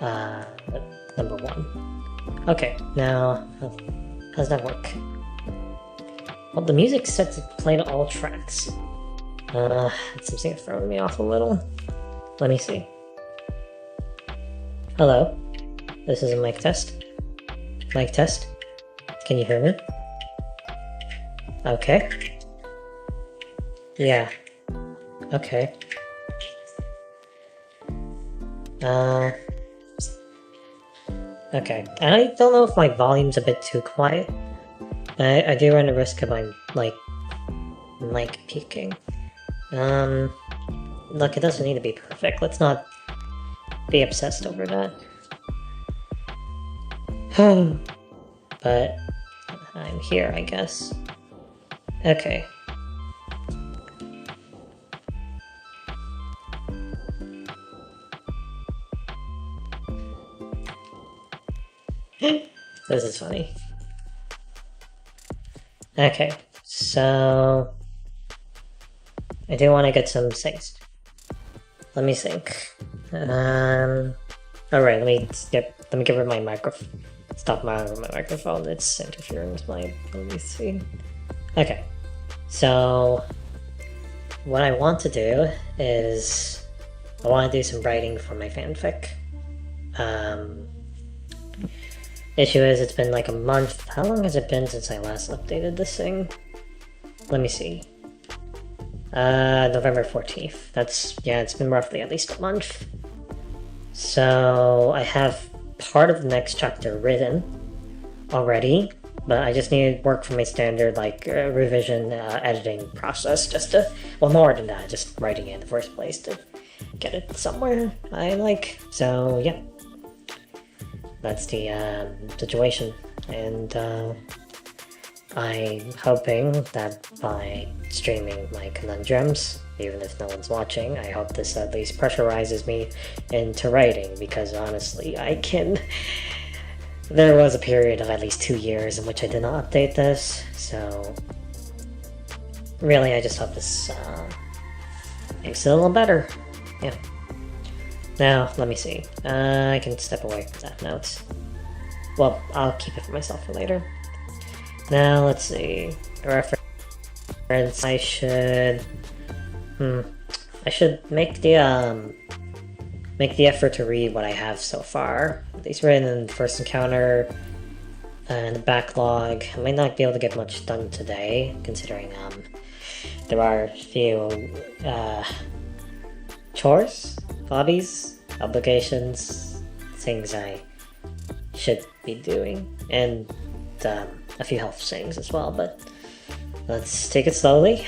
uh, number 1. Okay, now, how does that work? Well, the music's set to play to all tracks. It seems like it's throwing me off a little. Let me see. Hello? This is a mic test. Mic test. Can you hear me? Okay. Yeah. Okay. Okay. I don't know if my volume's a bit too quiet. I do run the risk of my, like, mic peaking. Look, it doesn't need to be perfect. Let's not be obsessed over that. But I'm here, I guess. Okay. This is funny. Okay, so I do want to get some things. Let me think. Alright, let me get rid of my microphone. Stop my microphone. It's interfering with my. Let me see. Okay, so what I want to do is I want to do some writing for my fanfic. Issue is, it's been like a month. How long has it been since I last updated this thing? Let me see. November 14th. It's been roughly at least a month. So I have part of the next chapter written already, but I just need work for my standard revision editing process just to, well, more than that, just writing it in the first place to get it somewhere I like. So yeah. That's the situation, and I'm hoping that by streaming my conundrums, even if no one's watching, I hope this at least pressurizes me into writing, because honestly, there was a period of at least 2 years in which I did not update this, so really I just hope this makes it a little better. Yeah. Now, let me see. I can step away from that note. Well, I'll keep it for myself for later. Now, let's see. Reference. I should make the effort to read what I have so far. At least written in the first encounter and the backlog. I might not be able to get much done today, considering there are a few chores, hobbies, obligations, things I should be doing, and a few health things as well, but let's take it slowly.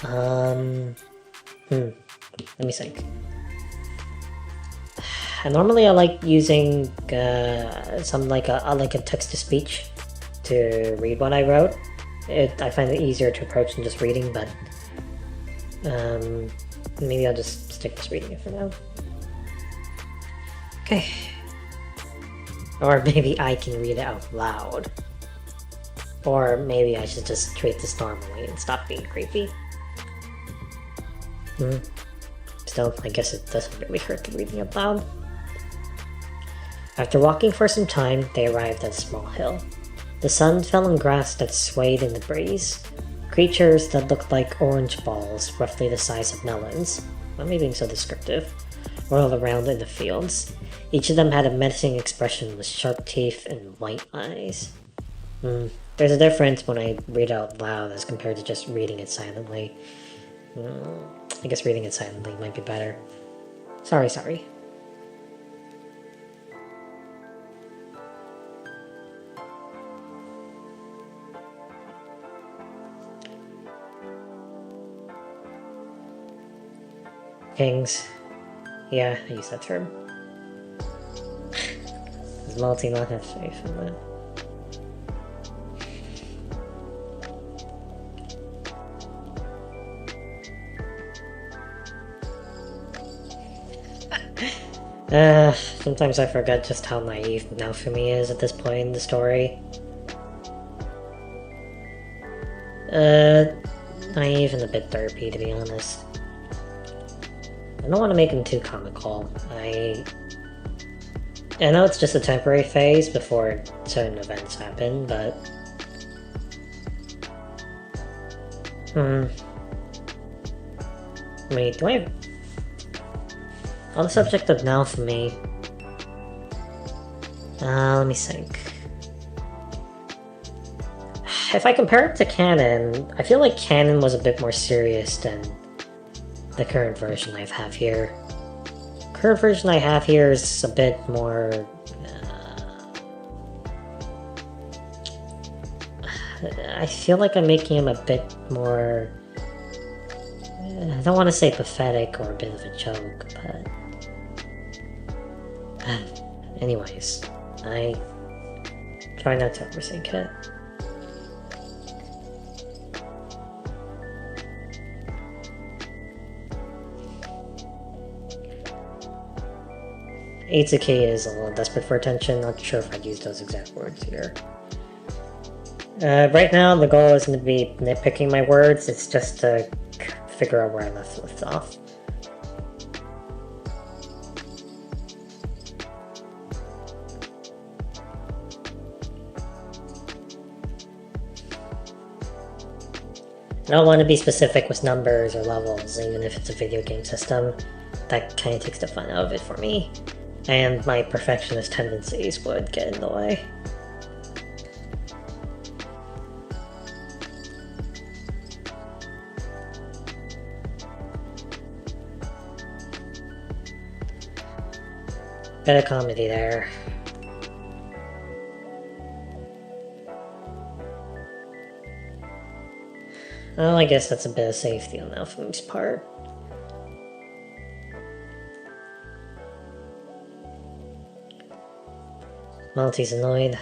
Let me think. Normally I like using some like a text-to-speech to read what I wrote. I find it easier to approach than just reading, but maybe I'll just stick with reading it for now. Okay. Or maybe I can read it out loud. Or maybe I should just treat this normally and stop being creepy. Still, I guess it doesn't really hurt to reading out loud. After walking for some time, they arrived at a small hill. The sun fell on grass that swayed in the breeze. Creatures that looked like orange balls, roughly the size of melons, why am I being so descriptive, rolled around in the fields. Each of them had a menacing expression with sharp teeth and white eyes. There's a difference when I read out loud as compared to just reading it silently. I guess reading it silently might be better. Sorry. Kings. Yeah, I use that term. Does Malty not have faith in that? Sometimes I forget just how naive Naofumi is at this point in the story. Naive and a bit derpy, to be honest. I don't want to make him too comical. I know it's just a temporary phase before certain events happen, but... Wait, do I... On the subject of Naofumi... let me think. If I compare it to canon, I feel like canon was a bit more serious than the current version I have here. Current version I have here is a bit more... I feel like I'm making him a bit more... I don't want to say pathetic or a bit of a joke, but... Anyways, I try not to overthink it. Itsuki is a little desperate for attention, not sure if I'd use those exact words here. Right now, the goal isn't to be nitpicking my words, it's just to figure out where I left off. I don't want to be specific with numbers or levels, even if it's a video game system. That kind of takes the fun out of it for me. And my perfectionist tendencies would get in the way. Bit of comedy there. Well, I guess that's a bit of safety on Naofumi's part. Malty's annoyed.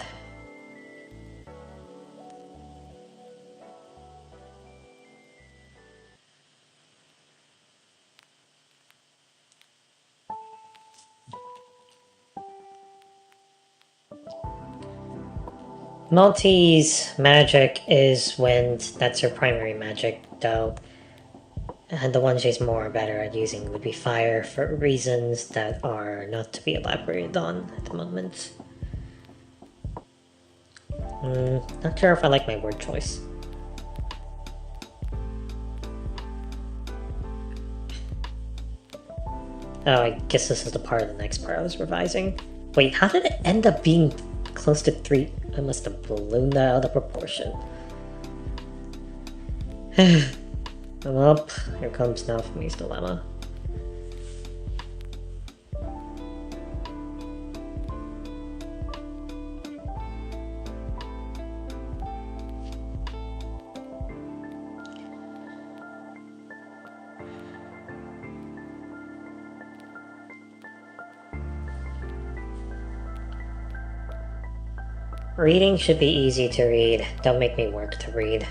Malty's magic is wind, that's her primary magic, though. And the one she's more better at using would be fire for reasons that are not to be elaborated on at the moment. Not sure if I like my word choice. Oh, I guess this is the part of the next part I was revising. Wait, how did it end up being close to 3? I must have ballooned that out of proportion. Well, here comes Naofumi's dilemma. Reading should be easy to read. Don't make me work to read.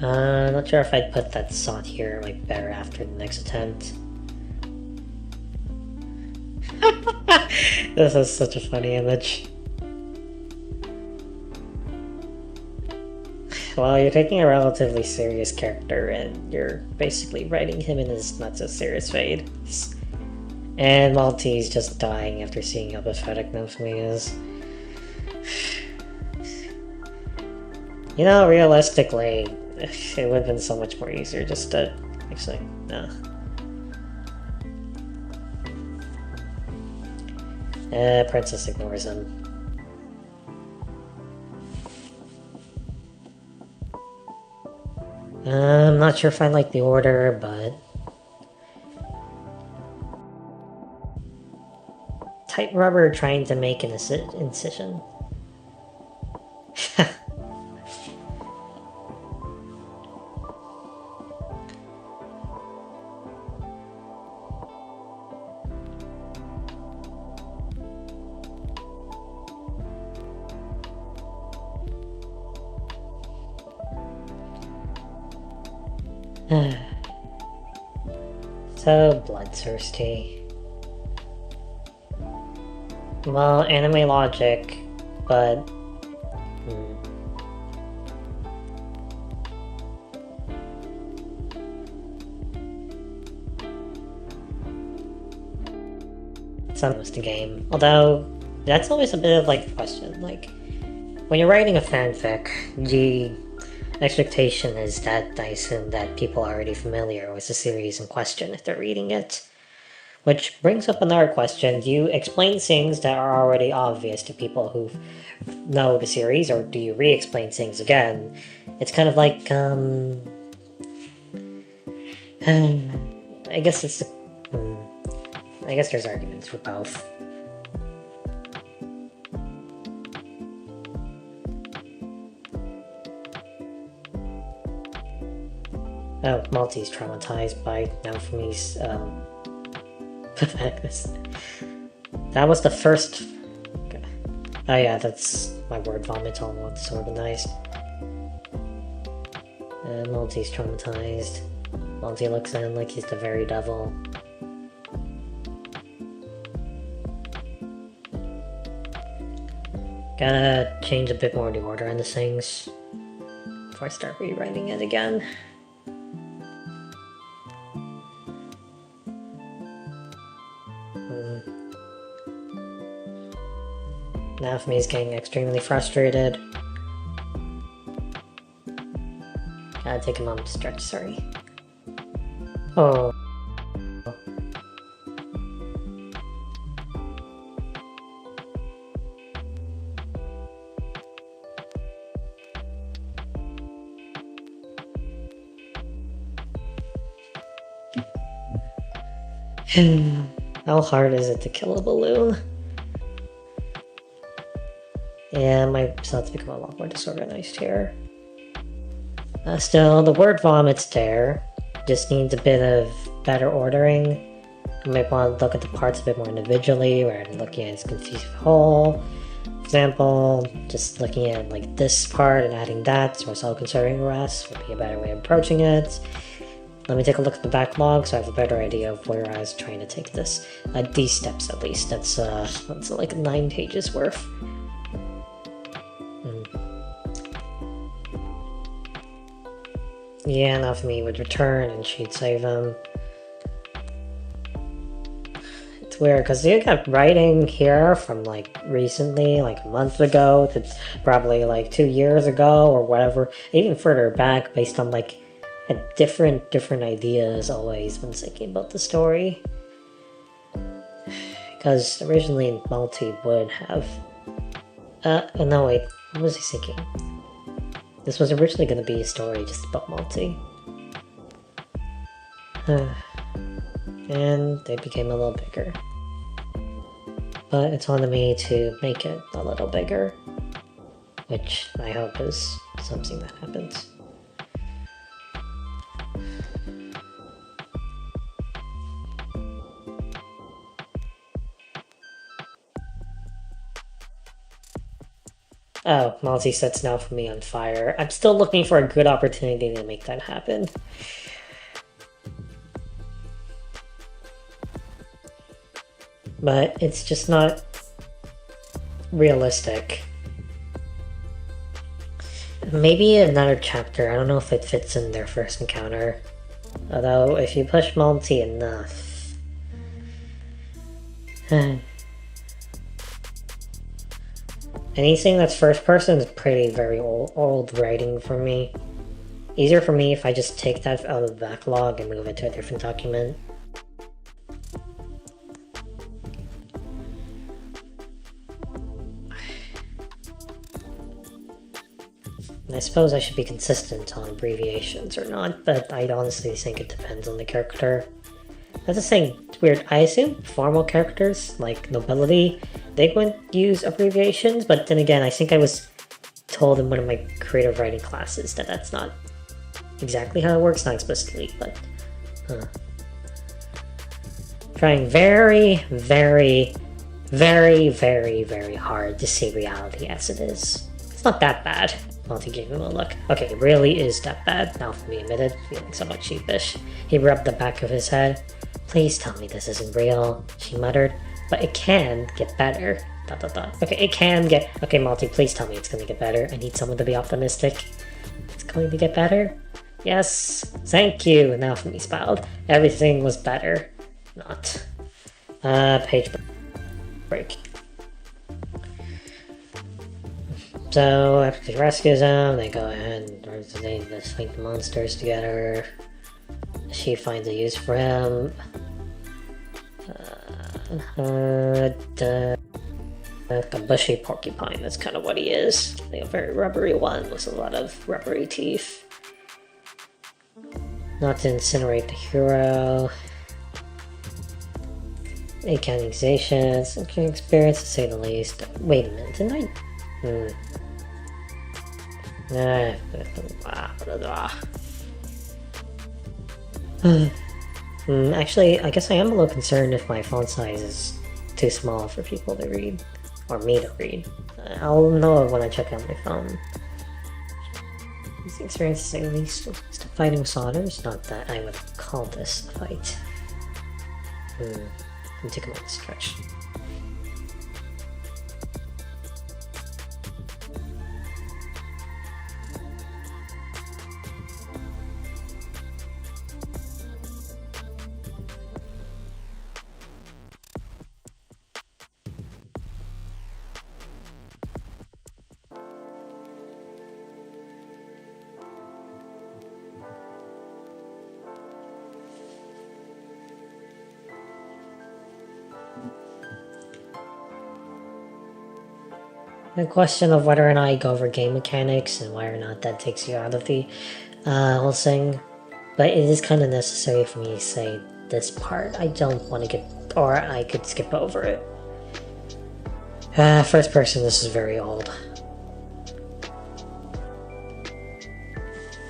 Not sure if I'd put that thought here like better after the next attempt. This is such a funny image. Well, you're taking a relatively serious character and you're basically writing him in his not so serious phase. And Malty's just dying after seeing how pathetic Naofumi is. You know, realistically, it would have been so much more easier just to... Actually, no. Princess ignores him. I'm not sure if I like the order, but... Tight rubber trying to make an incision. So bloodthirsty. Well, anime logic, but... Some was the game. Although, that's always a bit of like a question. Like, when you're writing a fanfic, the expectation is that I assume that people are already familiar with the series in question if they're reading it. Which brings up another question. Do you explain things that are already obvious to people who know the series, or do you re-explain things again? It's kind of like, I guess it's... I guess there's arguments for both. Oh, Malty's traumatized by Naofumi's, patheticness. That was the first... Oh yeah, that's my word vomit all once disorganized. Malty's traumatized. Malty looks at him like he's the very devil. Gotta change a bit more the order on the things before I start rewriting it again. Naofumi's getting extremely frustrated. Gotta take a moment to stretch, sorry. Oh. How hard is it to kill a balloon? Yeah, my thoughts become a lot more disorganized here. Still, the word vomit's there. Just needs a bit of better ordering. You might want to look at the parts a bit more individually, rather than looking at its confused whole. For example, just looking at like this part and adding that, so it's all considering the rest would be a better way of approaching it. Let me take a look at the backlog so I have a better idea of where I was trying to take this. These steps at least. That's like 9 pages worth. Yeah, Naofumi would return and she'd save him. It's weird because you got writing here from like recently, like a month ago, to probably like 2 years ago or whatever, even further back, based on like different ideas always when thinking about the story. Because originally Malty would have... no wait, what was he thinking? This was originally going to be a story just about Malty. And they became a little bigger. But it's on me to make it a little bigger, which I hope is something that happens. Oh, Malty sets Naofumi on fire. I'm still looking for a good opportunity to make that happen. But it's just not realistic. Maybe another chapter. I don't know if it fits in their first encounter. Although, if you push Malty enough... Anything that's first person is very old writing for me. Easier for me if I just take that out of the backlog and move it to a different document. I suppose I should be consistent on abbreviations or not, but I honestly think it depends on the character. That's the thing, it's weird. I assume formal characters, like nobility, they wouldn't use abbreviations, but then again, I think I was told in one of my creative writing classes that that's not exactly how it works, not explicitly, but... Trying very hard to see reality as it is. It's not that bad. Malty gave him a look. Okay, it really is that bad, Naofumi admitted, feeling somewhat sheepish. He rubbed the back of his head. Please tell me this isn't real, she muttered. But it can get better. ... Okay, it can get... Okay, Malty, please tell me it's gonna get better. I need someone to be optimistic. It's going to get better? Yes, thank you, Naofumi smiled. Everything was better. Not. Page... break. So after she rescues him, they go ahead and they fight the monsters together. She finds a use for him. A bushy porcupine, that's kind of what he is. Like a very rubbery one with a lot of rubbery teeth. Not to incinerate the hero. 8 canonizations, experience to say the least. Wait a minute, didn't I? Actually, I guess I am a little concerned if my font size is too small for people to read, or me to read. I'll know when I check out my phone. Experience to say the least. Still fighting with Sodders? Not that I would call this a fight. Let me take a moment to stretch. The question of whether or not I go over game mechanics and whether or not that takes you out of the whole thing, but it is kind of necessary for me to say this part. I don't want to get, or I could skip over it. First person, this is very old.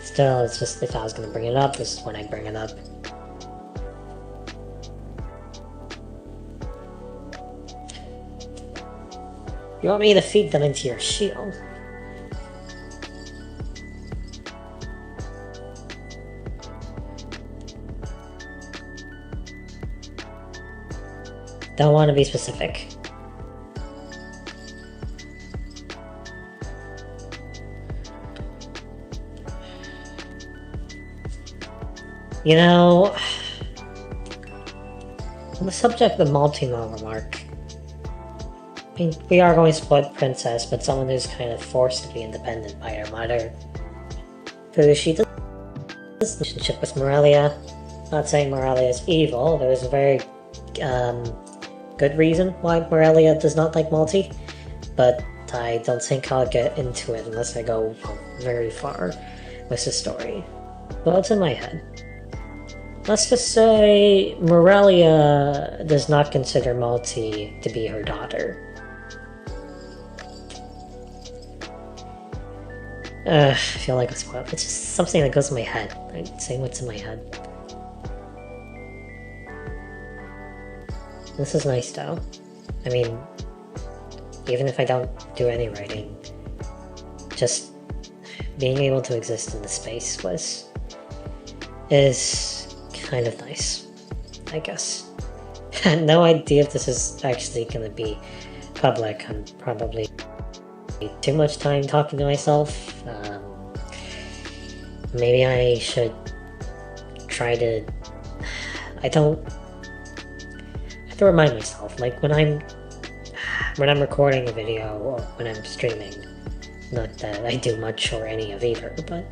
Still, it's just if I was going to bring it up, this is when I bring it up. You want me to feed them into your shield? Don't want to be specific. You know, on the subject of multi-mode remark, I mean, we are going to split Princess, but someone who's kind of forced to be independent by her mother. Who she does relationship with Morelia. Not saying Morelia is evil, there is a very good reason why Morelia does not like Multi, but I don't think I'll get into it unless I go very far with the story. Well, it's in my head. Let's just say Morelia does not consider Multi to be her daughter. I feel like it's just something that goes in my head. I'm saying what's in my head. This is nice though. I mean, even if I don't do any writing, just being able to exist in the space is kind of nice, I guess. Had no idea if this is actually going to be public. I'm probably too much time talking to myself. Maybe I should try to... I have to remind myself, like when I'm recording a video or when I'm streaming, not that I do much or any of either, but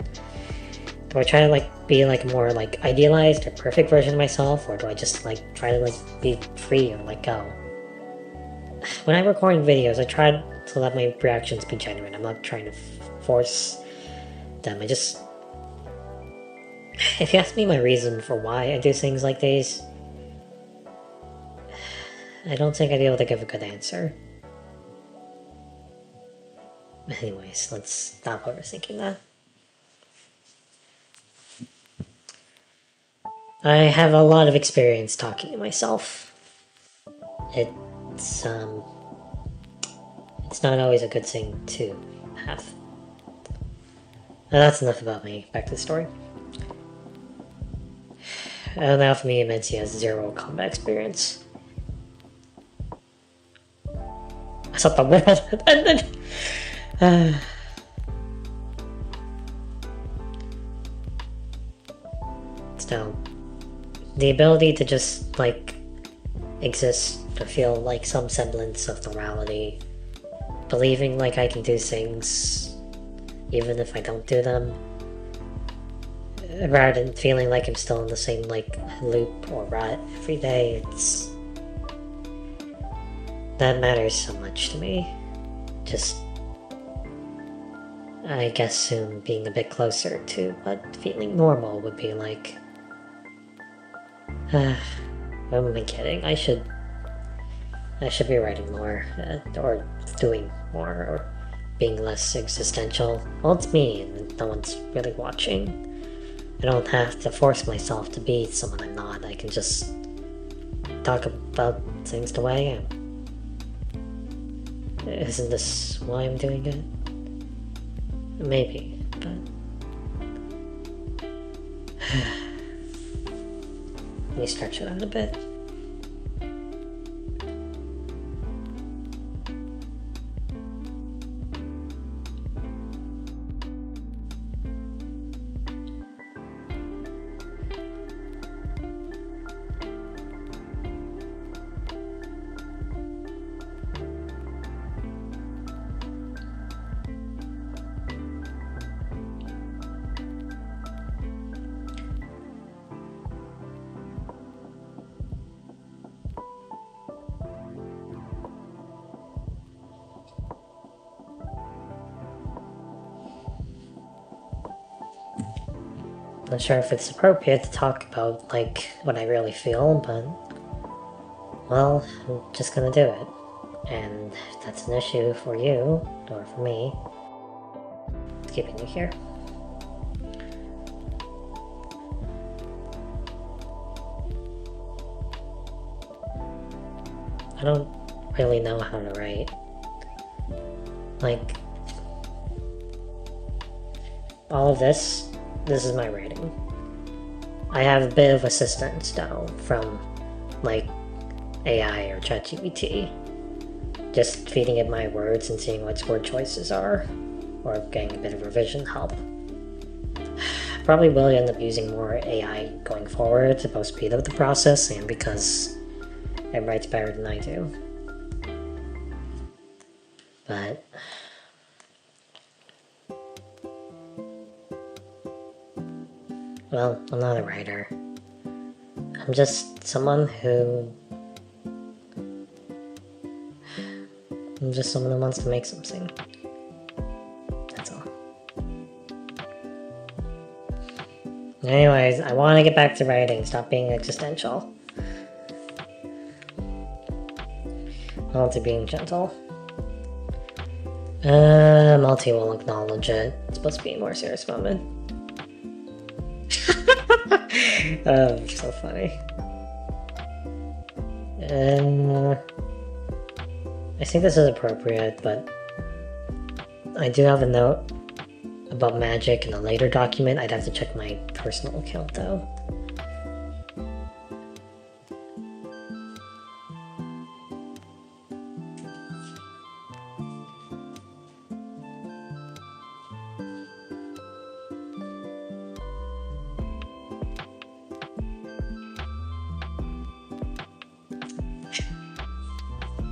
do I try to be more idealized or perfect version of myself, or do I just try to be free or let go? When I'm recording videos, I try to let my reactions be genuine. I'm not trying to force them. If you ask me my reason for why I do things like these, I don't think I'd be able to give a good answer. Anyways, let's stop overthinking that. I have a lot of experience talking to myself. It's not always a good thing to have. Now that's enough about me. Back to the story. Now for me, Amencia has 0 combat experience. I thought the world had ended. Still, the ability to just exist to feel like some semblance of normality. Believing like I can do things even if I don't do them. Rather than feeling like I'm still in the same like loop or rut every day. That matters so much to me. Just, I guess soon being a bit closer to what feeling normal would be like. What am I kidding? I should be writing more, or doing more, or being less existential. Well, it's me, and no one's really watching. I don't have to force myself to be someone I'm not. I can just talk about things the way I am. Isn't this why I'm doing it? Maybe, but... Let me stretch it out a bit. Not sure if it's appropriate to talk about, like, what I really feel, but... Well, I'm just gonna do it. And if that's an issue for you, or for me, it's keeping you here. I don't really know how to write. Like... all of this is my writing. I have a bit of assistance though from like AI or ChatGPT. Just feeding it my words and seeing what its word choices are, or getting a bit of revision help. Probably will end up using more AI going forward to both speed up the process and because it writes better than I do. But well, I'm not a writer. I'm just someone who... I'm just someone who wants to make something. That's all. Anyways, I want to get back to writing. Stop being existential. On to being gentle. Multi will acknowledge it. It's supposed to be a more serious moment. So funny. I think this is appropriate, but I do have a note about magic in a later document. I'd have to check my personal account though.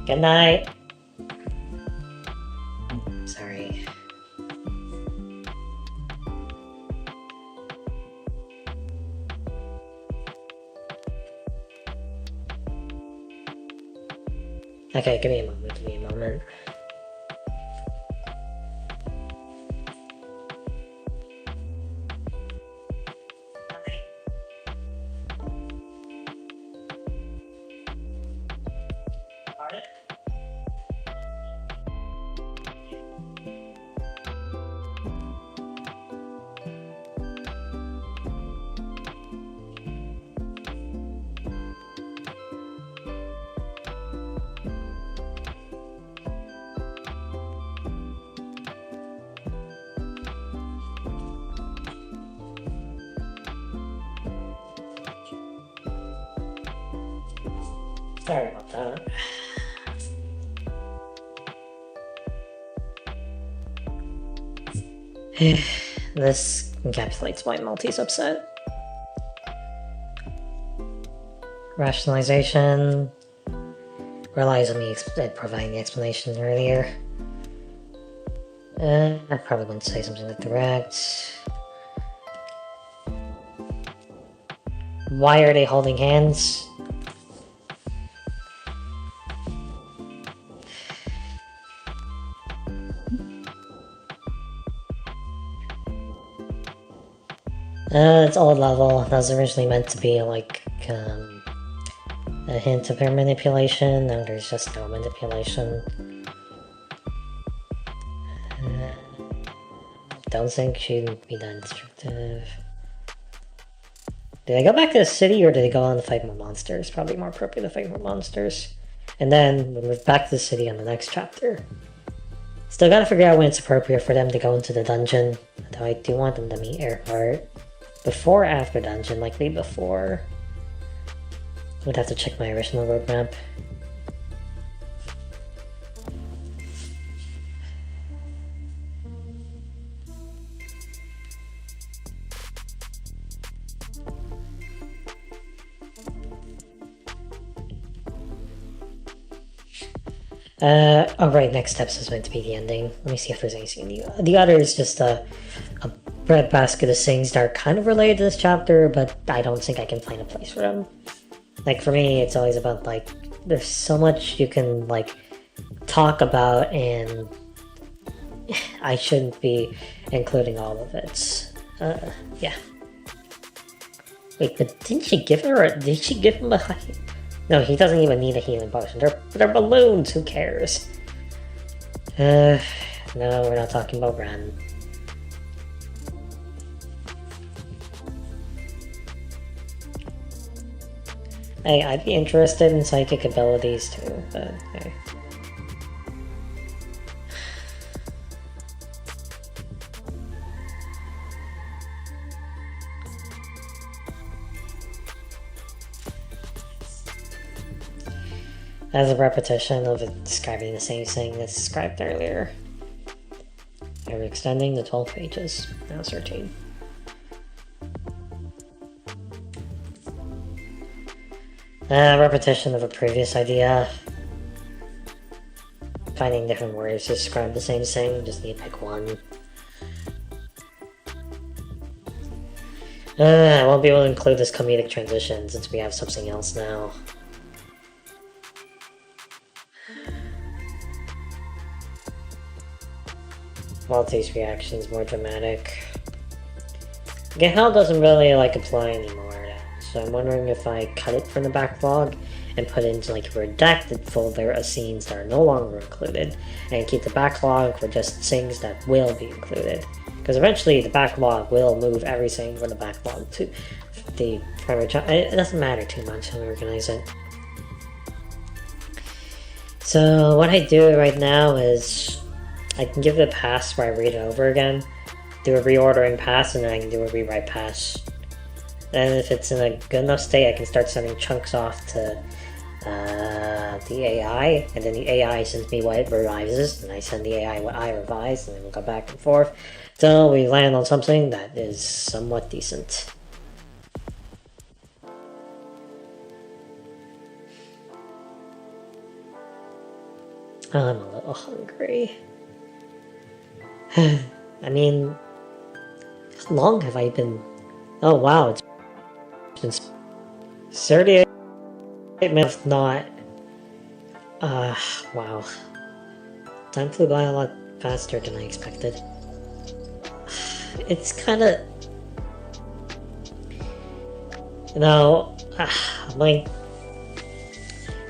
Good night. Sorry. Okay, give me a moment. Sorry about that. This encapsulates why Malty's upset. Rationalization, relies on me providing the explanation earlier. I probably wouldn't say something like direct. Why are they holding hands? It's old level. That was originally meant to be like a hint of her manipulation. Now there's just no manipulation. Don't think she'd be that destructive. Did I go back to the city or did I go on to fight more monsters? Probably more appropriate to fight more monsters. And then we'll move back to the city on the next chapter. Still gotta figure out when it's appropriate for them to go into the dungeon. Though I do want them to meet Earhart. Before or after dungeon, likely before. Would have to check my original roadmap. Oh right, next steps is meant to be the ending. Let me see if there's anything new. The other is just a breadbasket of things that are kind of related to this chapter, but I don't think I can find a place for them. Like for me, it's always about like, there's so much you can like talk about and I shouldn't be including all of it. Yeah. Wait, but did she give him a... No, he doesn't even need a healing potion. They're balloons, who cares? No, we're not talking about Ren. Hey, I'd be interested in psychic abilities too, but hey. As a repetition of it describing the same thing as described earlier. We're extending the 12 pages, now 13. Repetition of a previous idea. Finding different words to describe the same thing, just need to pick one. I won't be able to include this comedic transition since we have something else now. Maltese reactions more dramatic. Gehal doesn't really like apply anymore, so I'm wondering if I cut it from the backlog and put it into like a redacted folder of scenes that are no longer included, and keep the backlog for just things that will be included. Because eventually the backlog will move everything from the backlog to the primary chapter. It doesn't matter too much how I organize it. So what I do right now is I can give it a pass where I read it over again, do a reordering pass, and then I can do a rewrite pass. And if it's in a good enough state, I can start sending chunks off to the AI, and then the AI sends me what it revises, and I send the AI what I revise, and then we'll go back and forth till we land on something that is somewhat decent. I'm a little hungry. I mean, how long have I been... Oh wow, it's been 38 minutes, not... wow. Time flew by a lot faster than I expected. It's kinda... You know, I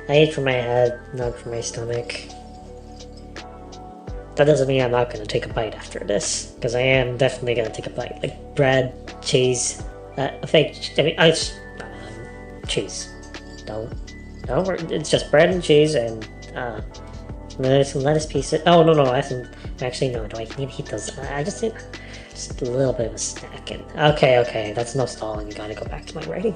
ate for my head, not for my stomach. That doesn't mean I'm not going to take a bite after this, because I am definitely going to take a bite. Like bread, cheese, cheese. No, it's just bread and cheese and lettuce pieces. Oh no, actually no. Do I need to heat those? I just need just a little bit of a snack. And okay, that's no stalling. Gotta go back to my writing.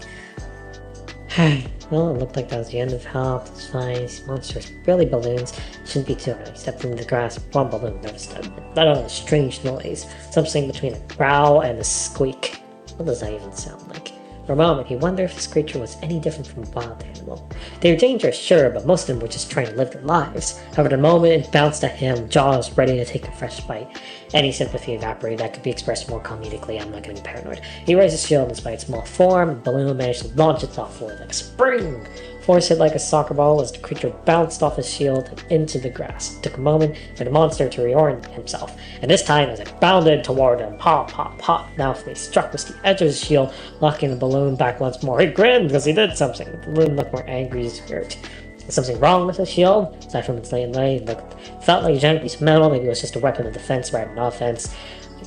Well, it looked like that was the end of health. It's fine. These monsters, really balloons. Shouldn't be too early. Stepped into the grass. One balloon noticed a strange noise. Something between a growl and a squeak. What does that even sound like? For a moment, he wondered if this creature was any different from a wild animal. They were dangerous, sure, but most of them were just trying to live their lives. However, the moment it bounced at him, jaws ready to take a fresh bite. Any sympathy evaporated. That could be expressed more comedically. I'm not getting paranoid. He raised his shield, and despite its small form, the balloon managed to launch itself forward like a spring. Force hit like a soccer ball as the creature bounced off his shield and into the grass. It took a moment for the monster to reorient himself, and this time as it bounded toward him, pop, pop, pop, now he struck with the edge of his shield, locking the balloon back once more. He grinned because he did something. The balloon looked more angry as hurt. Was something wrong with the shield? Aside from its laying lay, it felt like a giant piece of metal. Maybe it was just a weapon of defense rather than offense.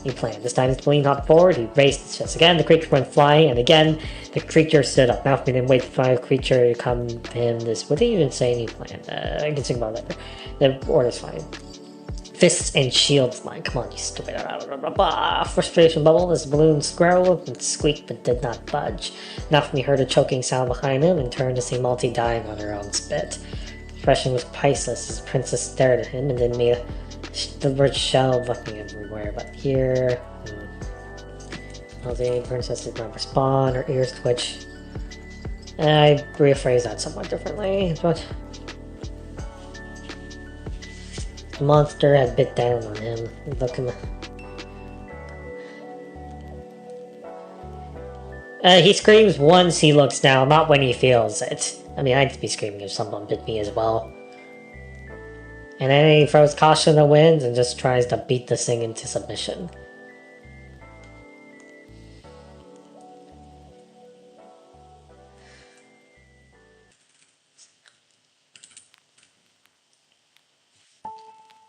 He planned. This time his balloon hopped forward, he raised his chest again, the creature went flying, and again, the creature stood up. Now, if we didn't wait for the creature to come to him, this would he even say any plan? I can think about it later. The order's fine. Fists and shields flying. Come on, you stupid. Frustration bubbled as the balloon growled and squeaked but did not budge. Now, he heard a choking sound behind him and turned to see Malty dying on her own spit. The expression was priceless as the princess stared at him and then made the word shell looking everywhere, but here... The princess did not respond, her ears twitched. I rephrase that somewhat differently, but... The monster had bit down on him. He screams once he looks down, not when he feels it. I mean, I'd be screaming if someone bit me as well. And then he throws caution in the wind and just tries to beat this thing into submission.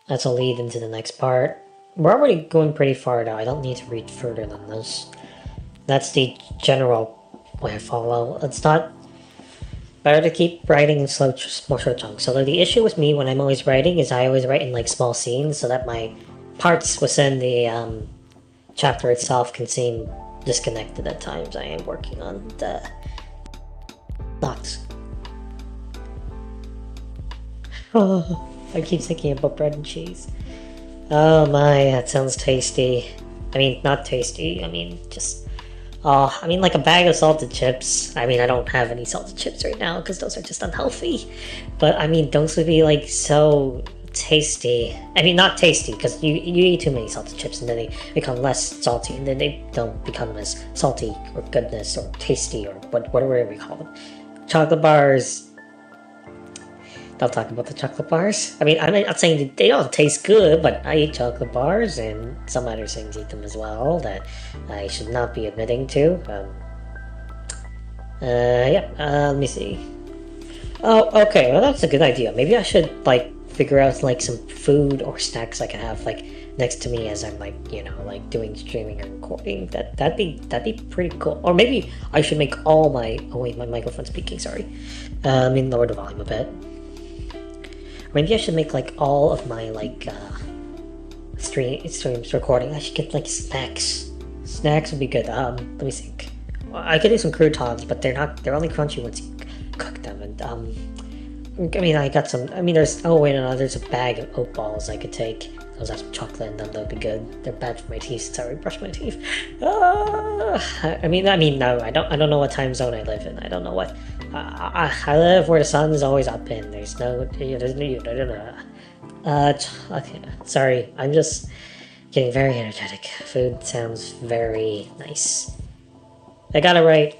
That's a lead into the next part. We're already going pretty far now. I don't need to read further than this. That's the general way I follow. It's not better to keep writing in more short chunks. So the issue with me when I'm always writing is I always write in like small scenes so that my parts within the chapter itself can seem disconnected at times. I am working on the thoughts. Oh, I keep thinking about bread and cheese. Oh my, that sounds tasty. I mean, not tasty, I mean just... I mean, like a bag of salted chips. I mean, I don't have any salted chips right now because those are just unhealthy. But, I mean, those would be, like, so tasty. I mean, not tasty because you eat too many salted chips and then they become less salty. And then they don't become as salty or goodness or tasty or whatever we call them. Chocolate bars. Don't talk about the chocolate bars. I mean, I'm not saying that they don't taste good, but I eat chocolate bars, and some other things eat them as well that I should not be admitting to. Let me see. Oh, okay, well that's a good idea. Maybe I should, like, figure out, like, some food or snacks I can have, like, next to me as I'm, like, you know, like, doing streaming or recording. That'd be pretty cool. Or maybe I should make all my... Oh wait, my microphone's speaking, sorry. Let me lower the volume a bit. Maybe I should make, like, all of my, like, streams recording. I should get, like, snacks. Snacks would be good. Let me think. Well, I could do some croutons, but they're only crunchy once you cook them. And, I mean, I got some, I mean, there's a bag of oat balls I could take. Those have some chocolate in them, that would be good. They're bad for my teeth since I already brushed my teeth. I mean, no, I don't know what time zone I live in. I don't know what... I live where the sun is always up and there's no... Okay, sorry, I'm just getting very energetic. Food sounds very nice. I gotta write,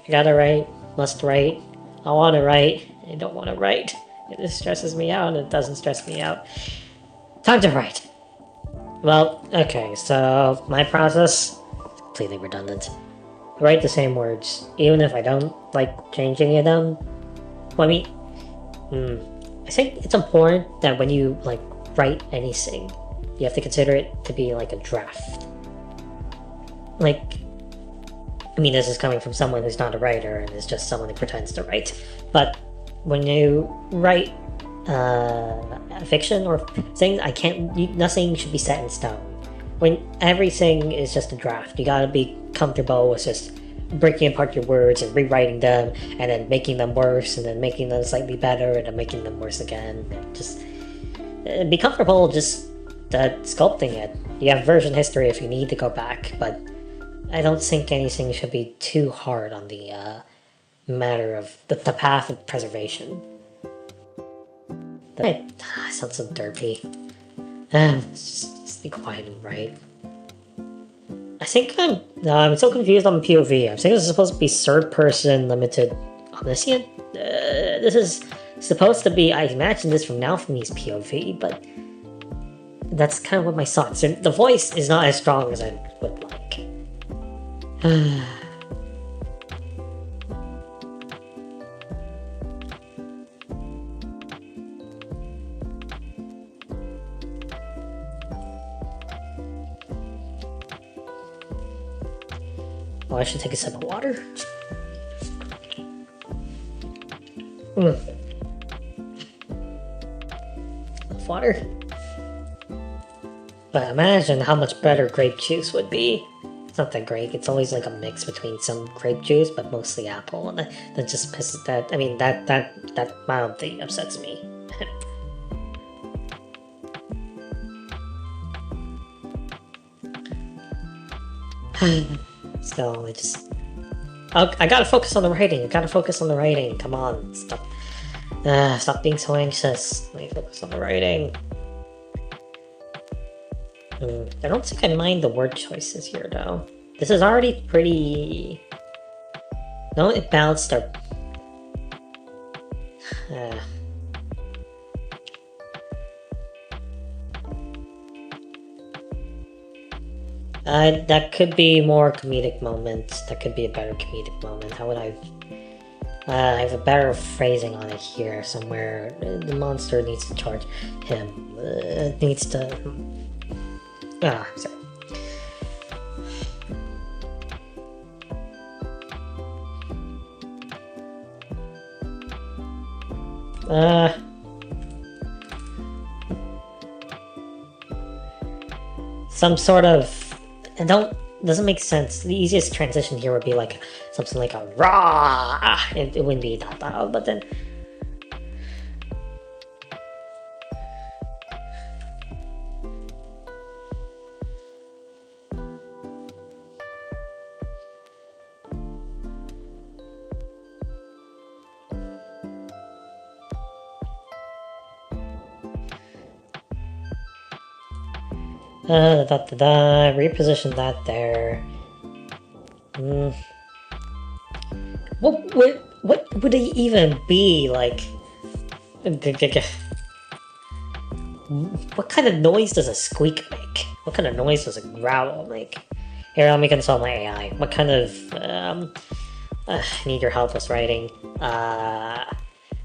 must write, I wanna write, I don't wanna write. It stresses me out and it doesn't stress me out. Time to write. Well, okay, so my process is completely redundant. I write the same words, even if I don't like change any of them. Well, I mean, I think it's important that when you like write anything, you have to consider it to be like a draft. Like, I mean, this is coming from someone who's not a writer and is just someone who pretends to write. But when you write fiction or things, nothing should be set in stone. When everything is just a draft, you gotta be comfortable with just breaking apart your words and rewriting them and then making them worse and then making them slightly better and then making them worse again. Just be comfortable just sculpting it. You have version history if you need to go back, but I don't think anything should be too hard on the matter of the path of preservation. That sounds so derpy. Just be quiet and write. I think I'm so confused on POV. I think this is supposed to be third person limited omniscient. This is supposed to be. I imagine this from now from these POV, but that's kind of what my thoughts. The voice is not as strong as I would like. Oh, I should take a sip of water. Love water. But imagine how much better grape juice would be. It's not that great. It's always like a mix between some grape juice, but mostly apple, and that just pisses that. I mean, that mildly upsets me. So I gotta focus on the writing. I gotta focus on the writing. Come on, stop being so anxious. Let me focus on the writing. I don't think I mind the word choices here, though. This is already pretty. No, it balanced our. That could be more comedic moments. That could be a better comedic moment. How would I have a better phrasing on it here somewhere. The monster needs to charge him. Needs to. Sorry. Some sort of. Doesn't make sense. The easiest transition here would be like something like a rah. It wouldn't be that loud, but then. Reposition that there. What would it even be like? What kind of noise does a squeak make? What kind of noise does a growl make? Here, let me consult my AI. What kind of I need your help with writing.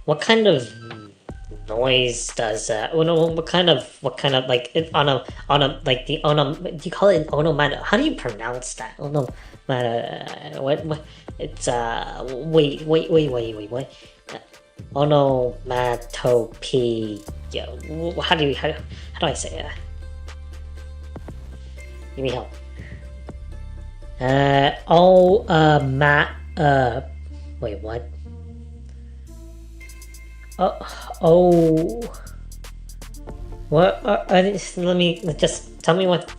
What kind of noise does what kind of like on a like the do you call it an onomatopoeia? How do you pronounce that? Onomatopoeia. What it's wait onomatopoeia. How do I say it? Give me help. Wait, what? What? Let me just tell me what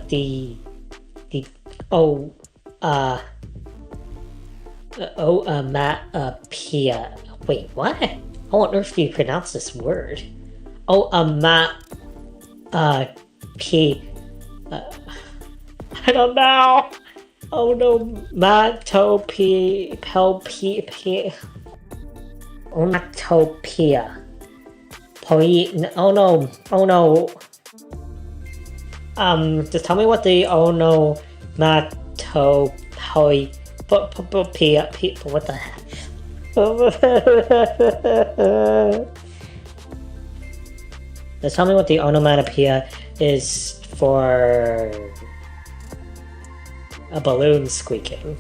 the onomatopoeia. Wait, what? How on earth do you pronounce this word? I don't know. Onomatopoeia. Oh no. Just tell me what the onomatopoeia. What the heck? Just tell me what the onomatopoeia is for a balloon squeaking.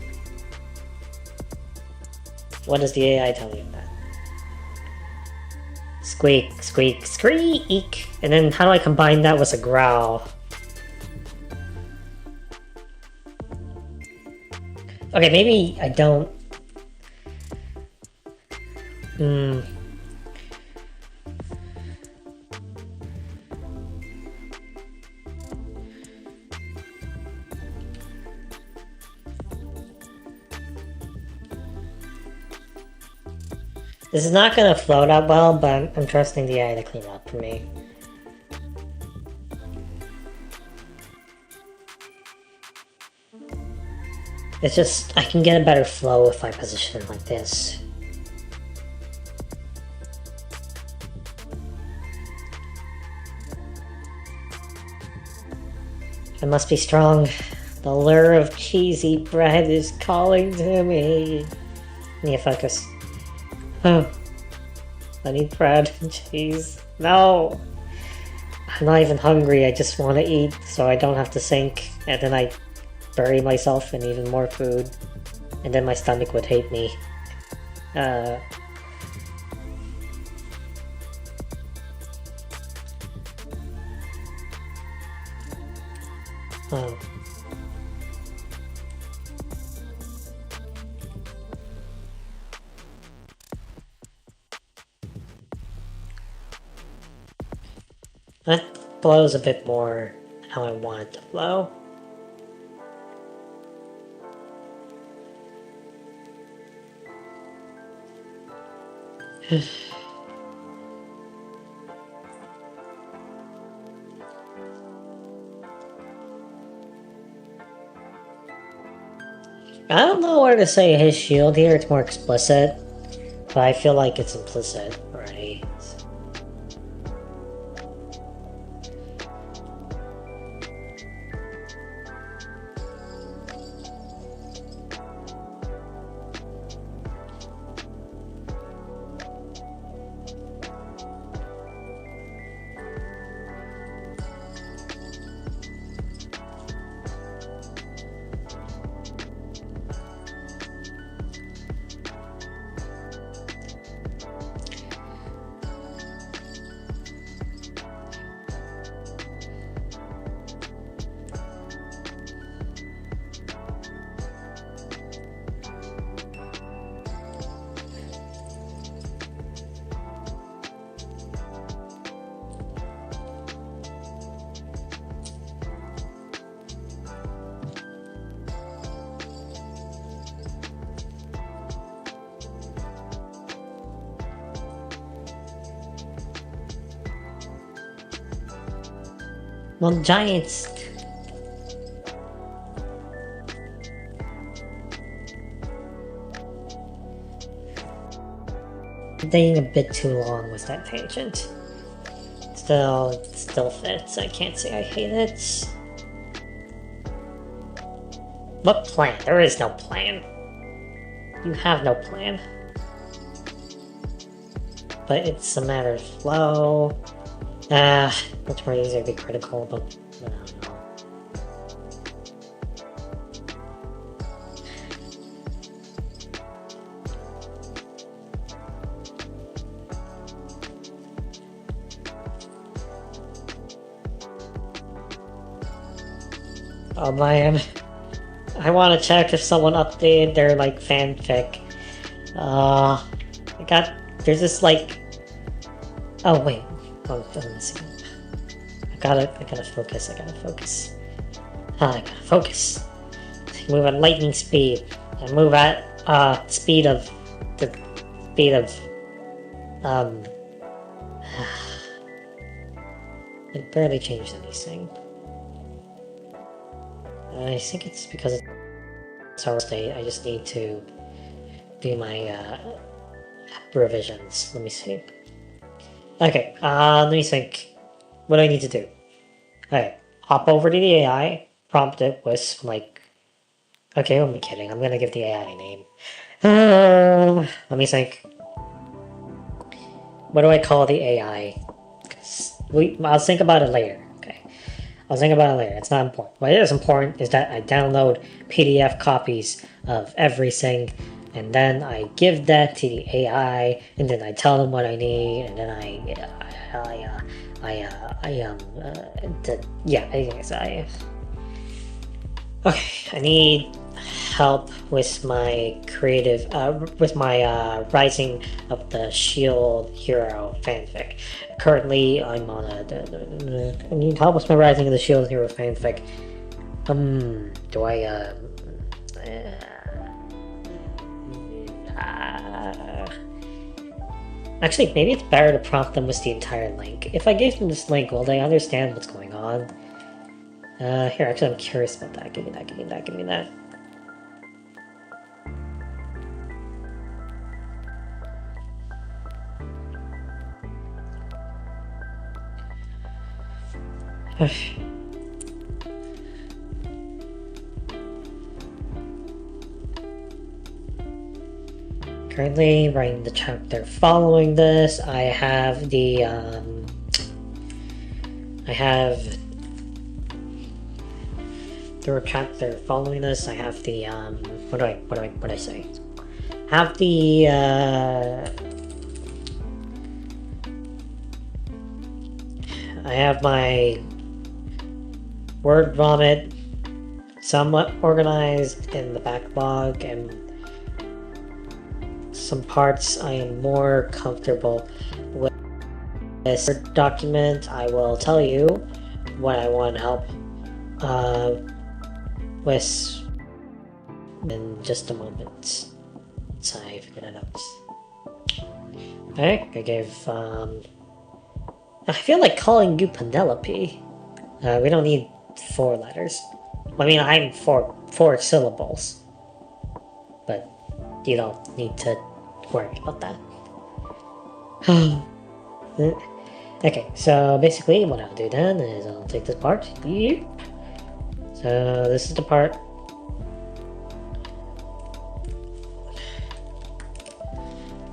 What does the AI tell you of that? Squeak, squeak, squeak! And then how do I combine that with a growl? Okay, maybe I don't... This is not gonna flow that well, but I'm trusting the AI to clean it up for me. It's just, I can get a better flow if I position it like this. I must be strong. The lure of cheesy bread is calling to me. I need to focus. Oh. I need bread and cheese. No! I'm not even hungry, I just want to eat so I don't have to sink. And then I bury myself in even more food. And then my stomach would hate me. Oh. That flows a bit more how I want it to flow. I don't know where to say his shield here, it's more explicit. But I feel like it's implicit, right? Well, giants. Taking a bit too long with that tangent. Still fits. I can't say I hate it. What plan? There is no plan. You have no plan. But it's a matter of flow. Much more easier to be critical, but I don't know. Oh man, I want to check if someone updated their like fanfic. There's this like. Oh wait. Oh, let me see. I gotta focus. I gotta focus. I gotta focus. Move at lightning speed. I move at speed of. It barely changed anything. I think it's because it's our state. I just need to do my revisions. Let me see. Okay, let me think. What do I need to do? Alright, hop over to the AI, prompt it with, like... Okay, I'm kidding. I'm gonna give the AI a name. Let me think. What do I call the AI? I'll think about it later, okay? I'll think about it later. It's not important. What is important is that I download PDF copies of everything, and then I give that to the AI, and then I tell them what I need, and then I need help with my creative, with my Rising of the Shield Hero fanfic. Currently, I'm on I need help with my Rising of the Shield Hero fanfic. Do I, Actually, maybe it's better to prompt them with the entire link. If I gave them this link, will they understand what's going on? Here, actually, I'm curious about that. Give me that, give me that, give me that. Currently writing the chapter following this. I have the chapter following this. I have the what do I say? Have the I have my word vomit somewhat organized in the backlog, and some parts I am more comfortable with. This document, I will tell you what I want help with in just a moment. So I figured it out. Okay, I gave I feel like calling you Penelope. We don't need 4 letters. I mean, I'm four syllables, but you don't need to worry about that. Okay, so basically what I'll do then is I'll take this part. So this is the part.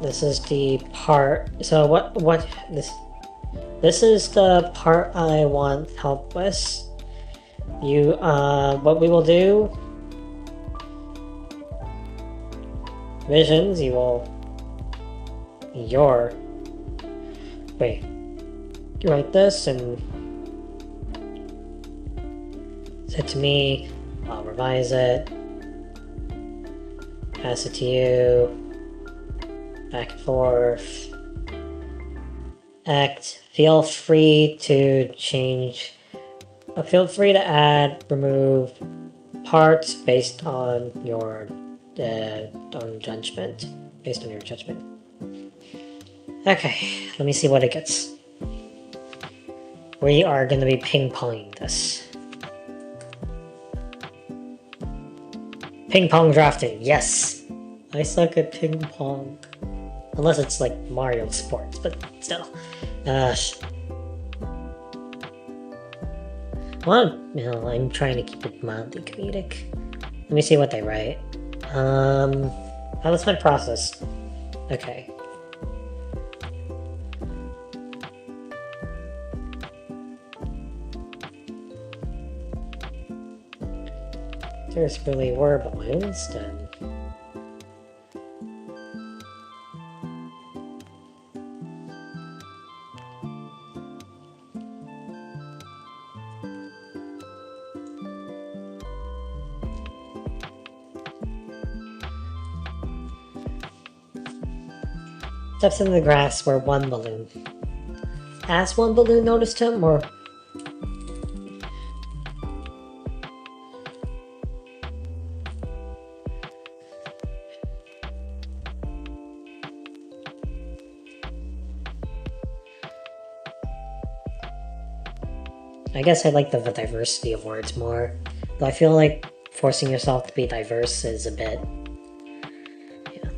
This is the part. So what this is the part I want help with. You what we will do. Visions, you write this and send it to me. I'll revise it, pass it to you, back and forth. Feel free to change. Feel free to add, remove parts based on your judgment. Based on your judgment. Okay, let me see what it gets. We are going to be ping-ponging this. Ping-pong drafting, yes! I suck at ping-pong. Unless it's like Mario Sports, but still. Well, I'm trying to keep it mildly comedic. Let me see what they write. That's my process. Okay. There's really were balloons, then. Steps in the grass where one balloon. Has one balloon noticed him, or? I guess I like the diversity of words more. Though I feel like forcing yourself to be diverse is a bit... yeah.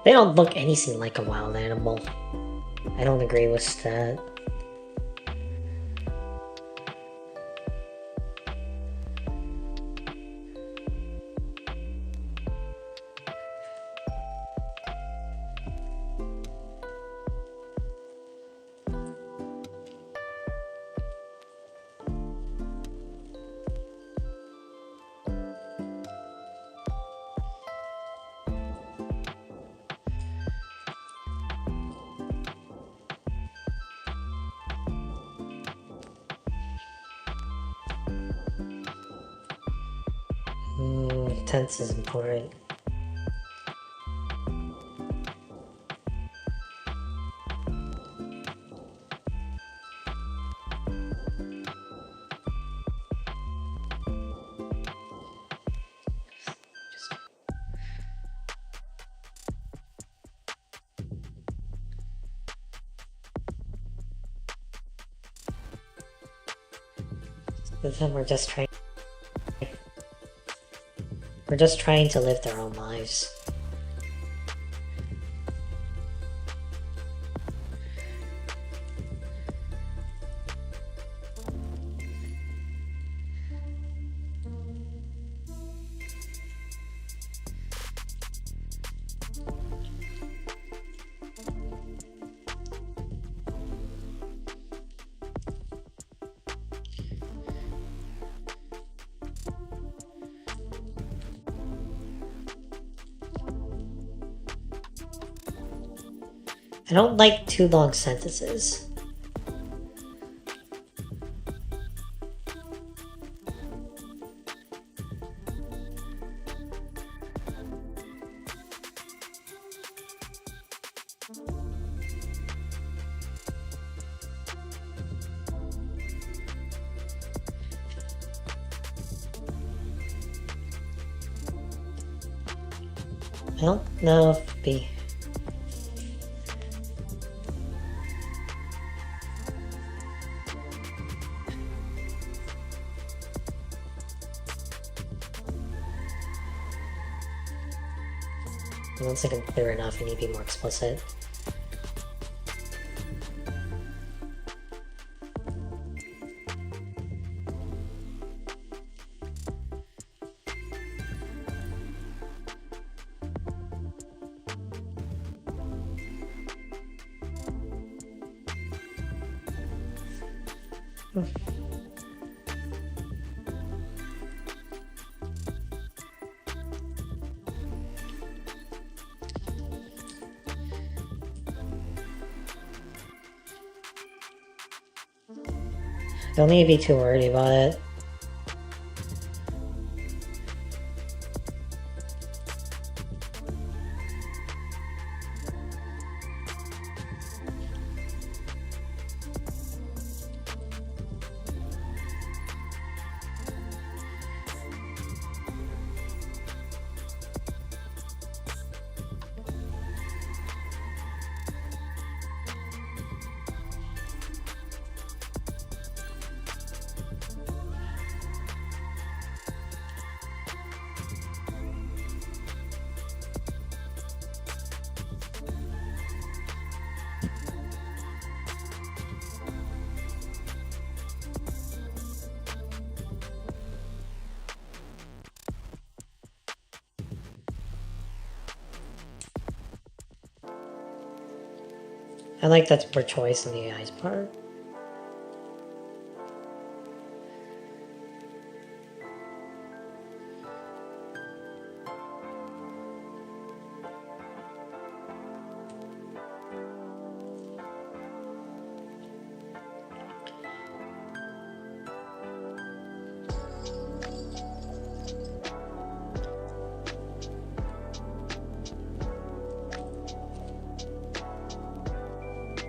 They don't look anything like a wild animal. I don't agree with that. Tense is important. With them, we're just trying to live their own lives. I don't like too long sentences. I don't know if be. I don't think I'm clear enough. I need to be more explicit. Don't need to be too worried about it. I like that more choice on the AI's part.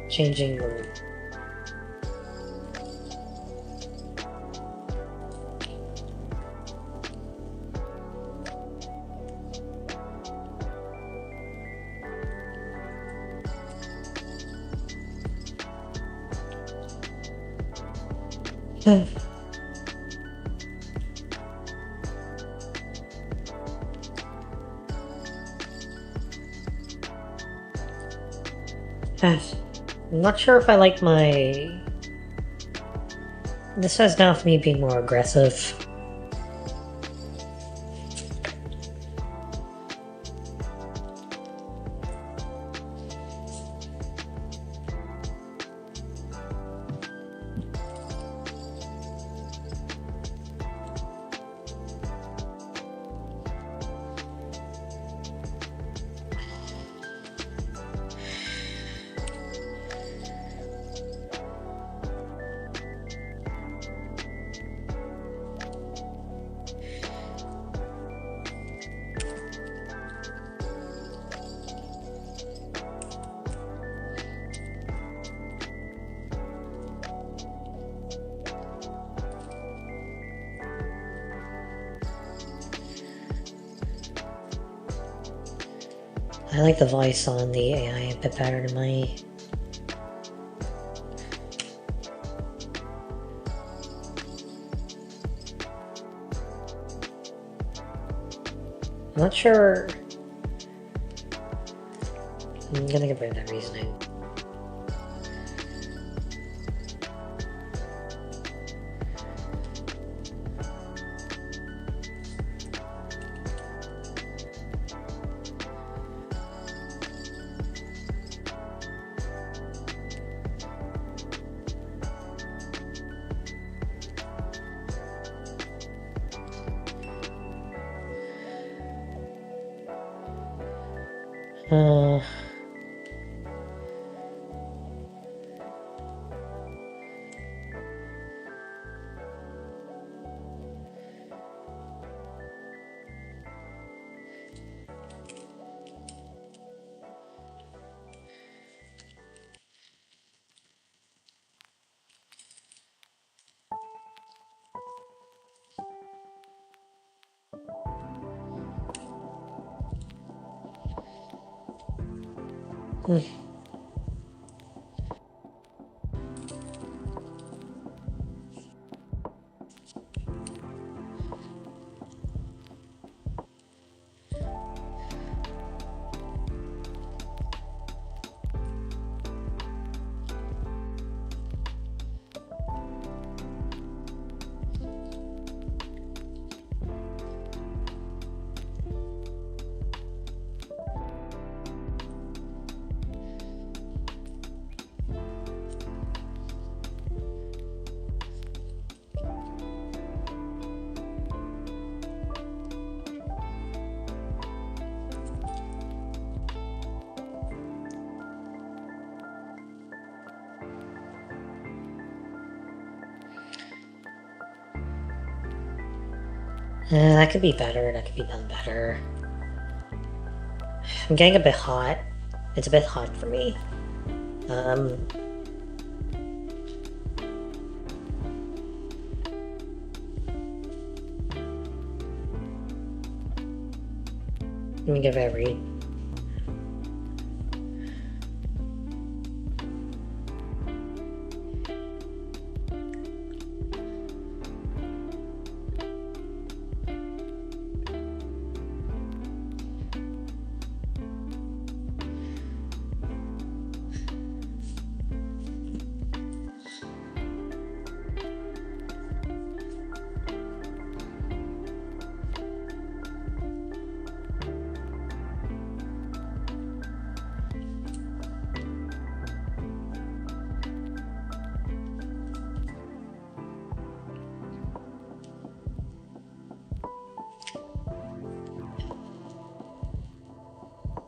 Changing mood. I'm not sure if I like my... This has now for me being more aggressive. I like the voice on the AI a bit better than my... I'm not sure... I'm gonna get rid of that reasoning. That could be better, that could be done better. I'm getting a bit hot. It's a bit hot for me. Let me give it a read.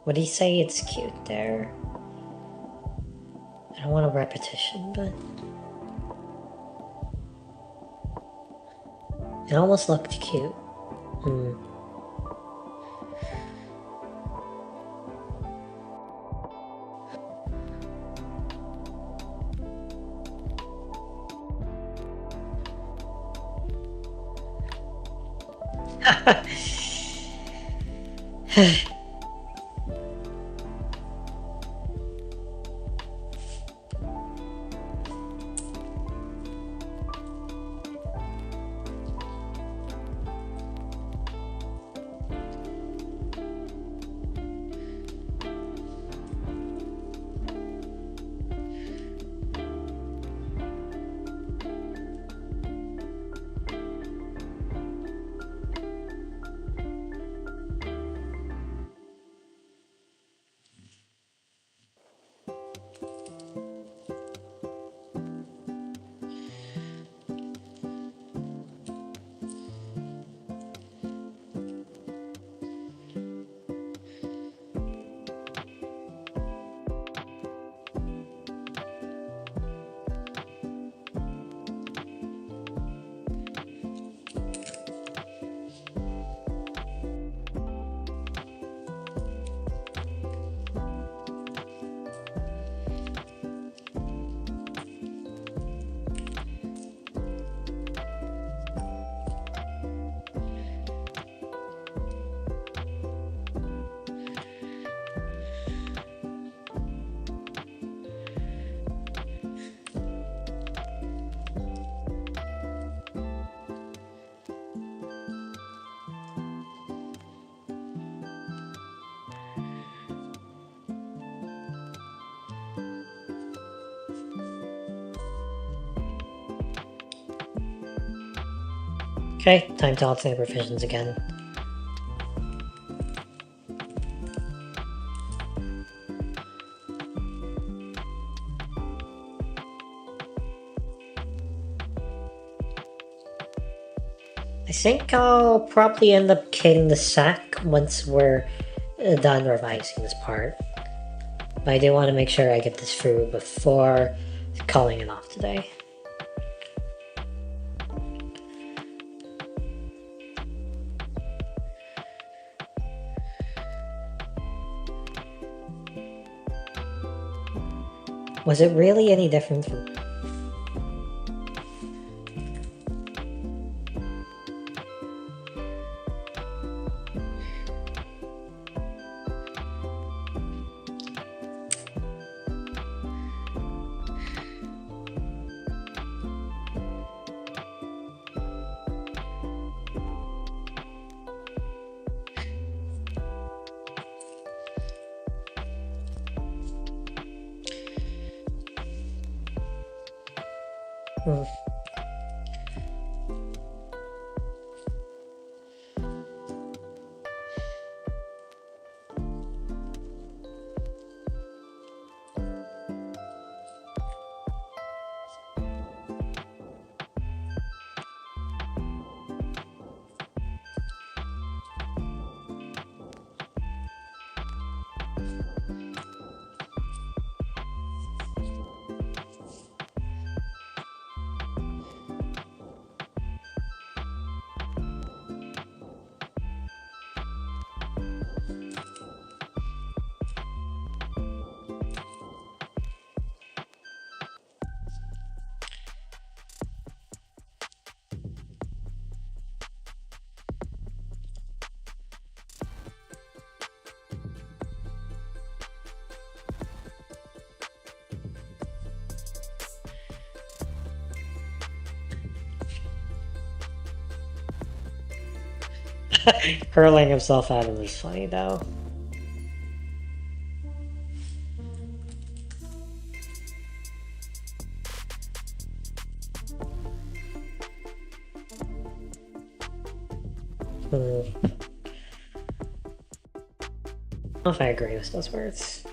Would he say it's cute there? I don't want a repetition, but... it almost looked cute. Okay, time to alternate provisions again. I think I'll probably end up killing the sack once we're done revising this part. But I do want to make sure I get this through before calling it off today. Was it really any different from... Hurling himself at him is funny though. I don't know if I agree with those words.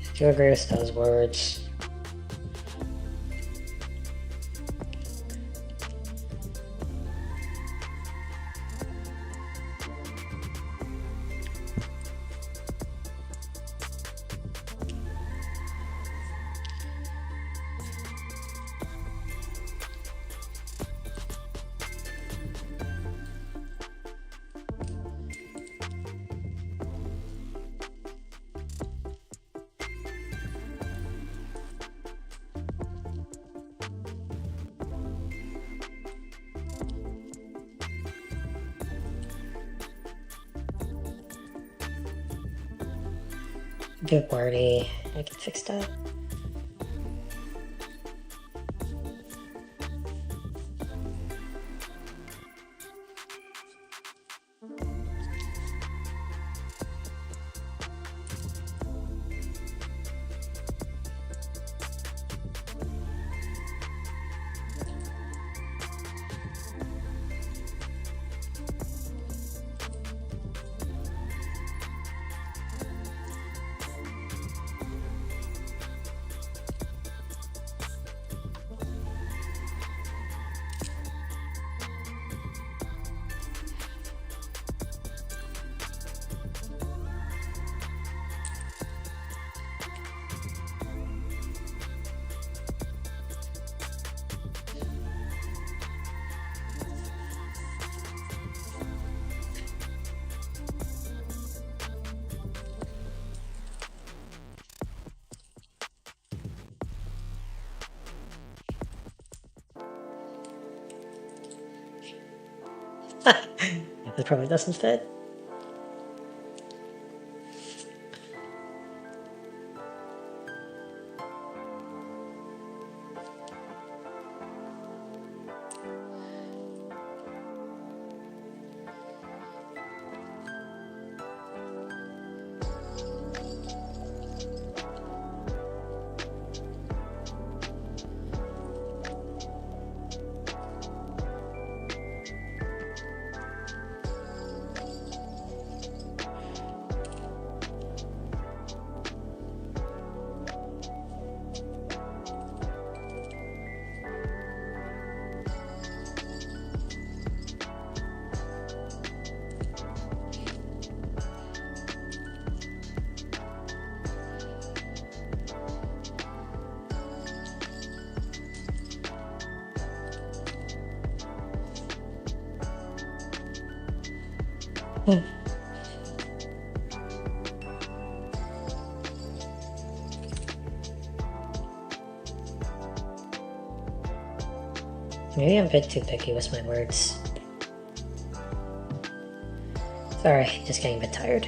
I do agree with those words. Good wordy. I can fix that. It probably doesn't fit. Maybe I'm a bit too picky with my words. Sorry, just getting a bit tired.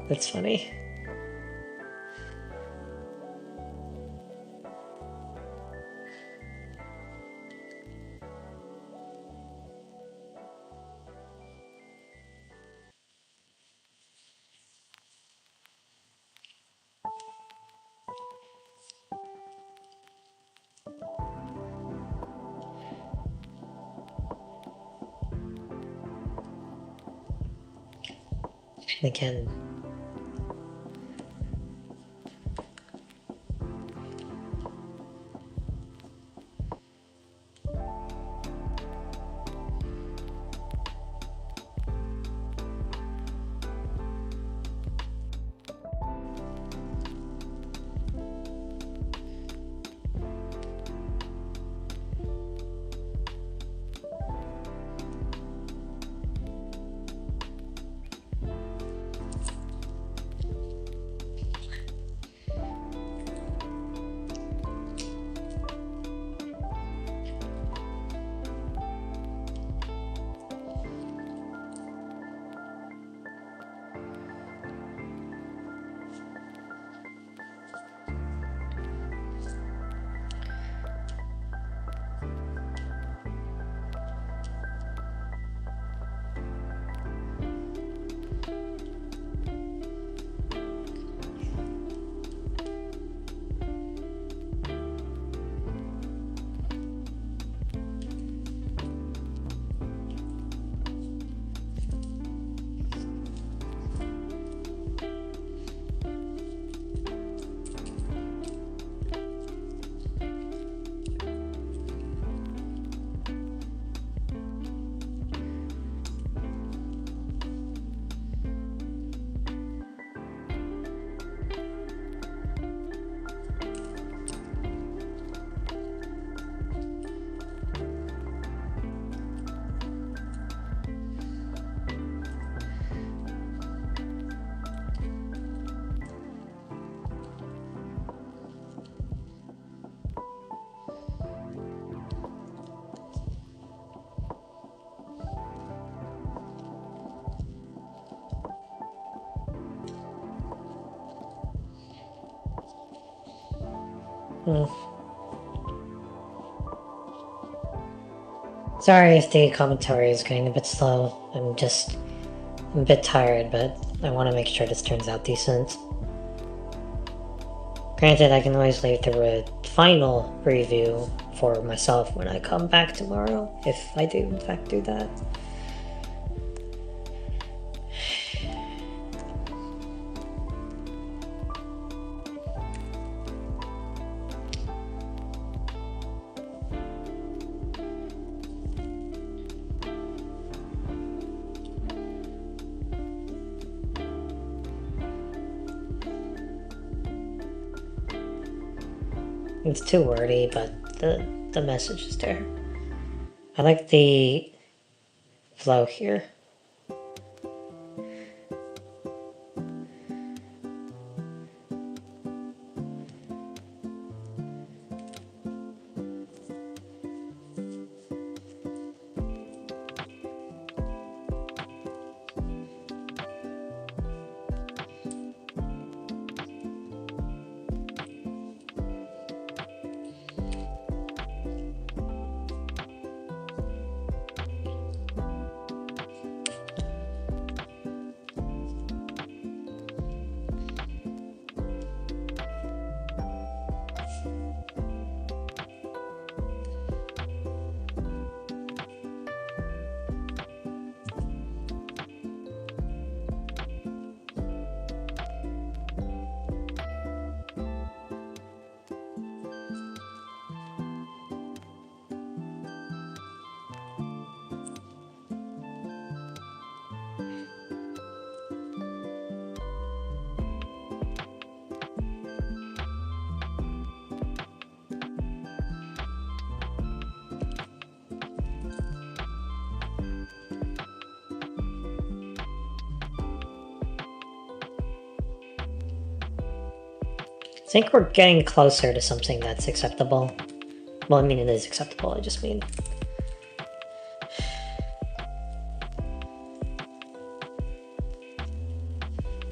That's funny. Again. Hmm. Sorry if the commentary is getting a bit slow. I'm a bit tired, but I want to make sure this turns out decent. Granted, I can always leave the final review for myself when I come back tomorrow, if I do in fact do that. It's too wordy, but the message is there. I like the flow here. I think we're getting closer to something that's acceptable. Well, I mean, it is acceptable, I just mean.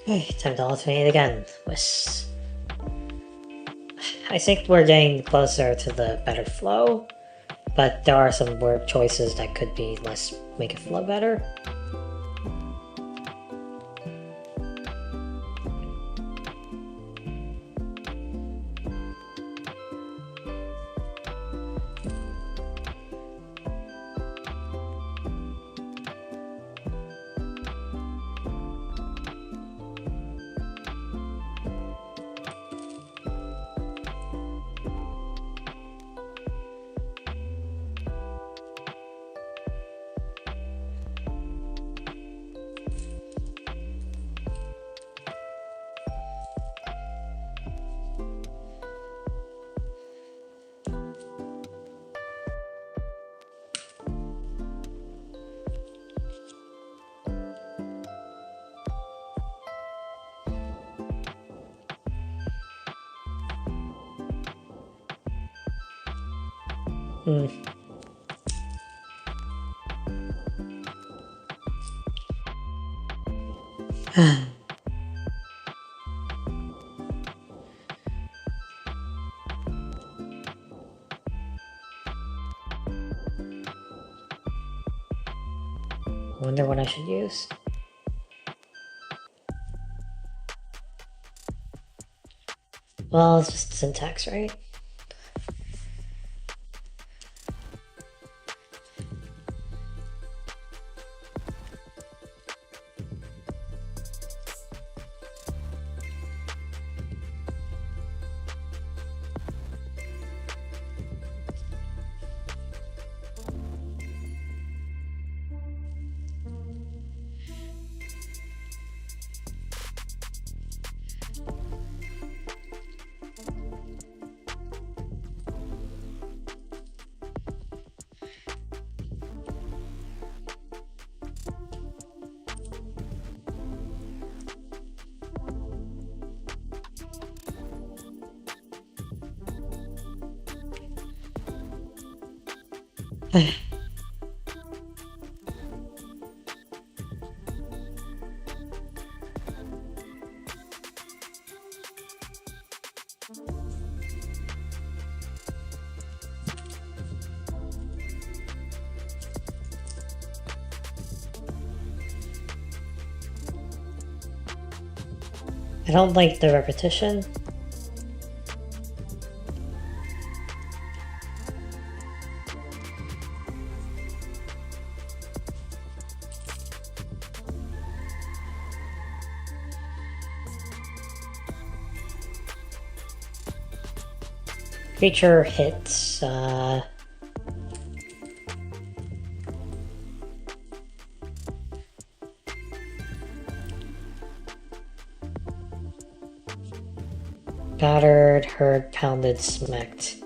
Okay, time to alternate again. I think we're getting closer to the better flow, but there are some word choices that could be make it flow better. I wonder what I should use. Well, it's just syntax, right? I don't like the repetition. Creature hits, battered, hurt, pounded, smacked.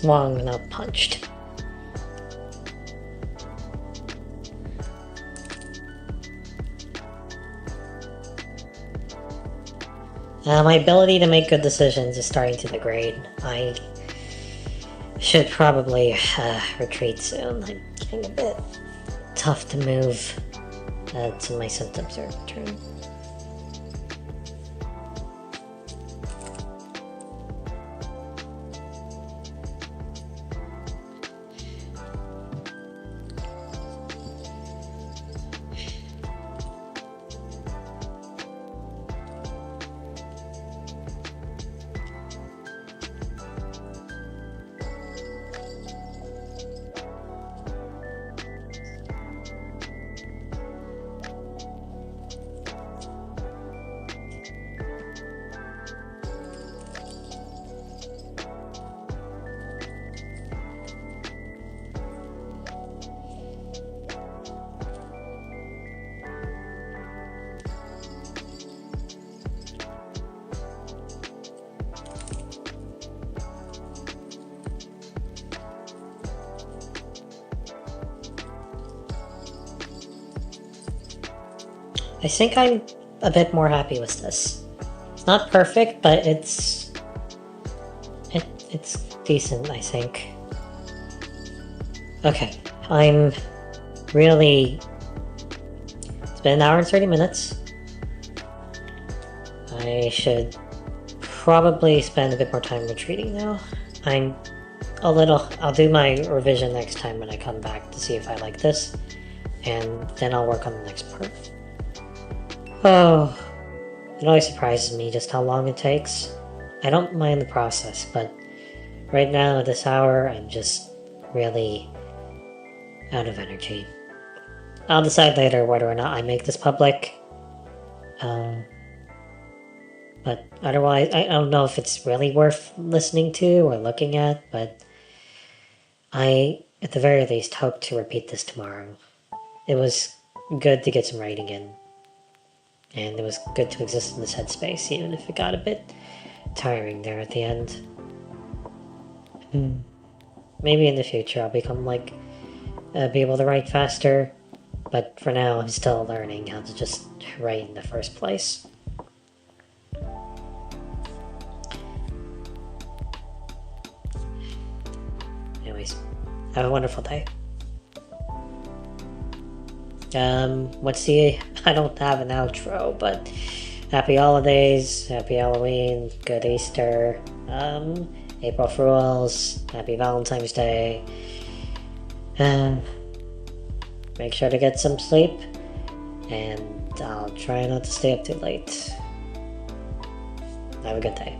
Swung, not punched. My ability to make good decisions is starting to degrade. I should probably retreat soon. I'm getting a bit tough to move till my symptoms are returned. I think I'm a bit more happy with this. It's not perfect, but it's decent, I think. Okay, I'm really... It's been an hour and 30 minutes. I should probably spend a bit more time retreating now. I'll do my revision next time when I come back to see if I like this, and then I'll work on the next part. Oh, it always surprises me just how long it takes. I don't mind the process, but right now at this hour, I'm just really out of energy. I'll decide later whether or not I make this public. But otherwise, I don't know if it's really worth listening to or looking at, but I, at the very least, hope to repeat this tomorrow. It was good to get some writing in. And it was good to exist in this headspace, even if it got a bit tiring there at the end. Maybe in the future I'll become like, be able to write faster, but for now I'm still learning how to just write in the first place. Anyways, have a wonderful day. I don't have an outro, but happy holidays, happy Halloween, good Easter, April Fools, happy Valentine's Day. Make sure to get some sleep, and I'll try not to stay up too late. Have a good day.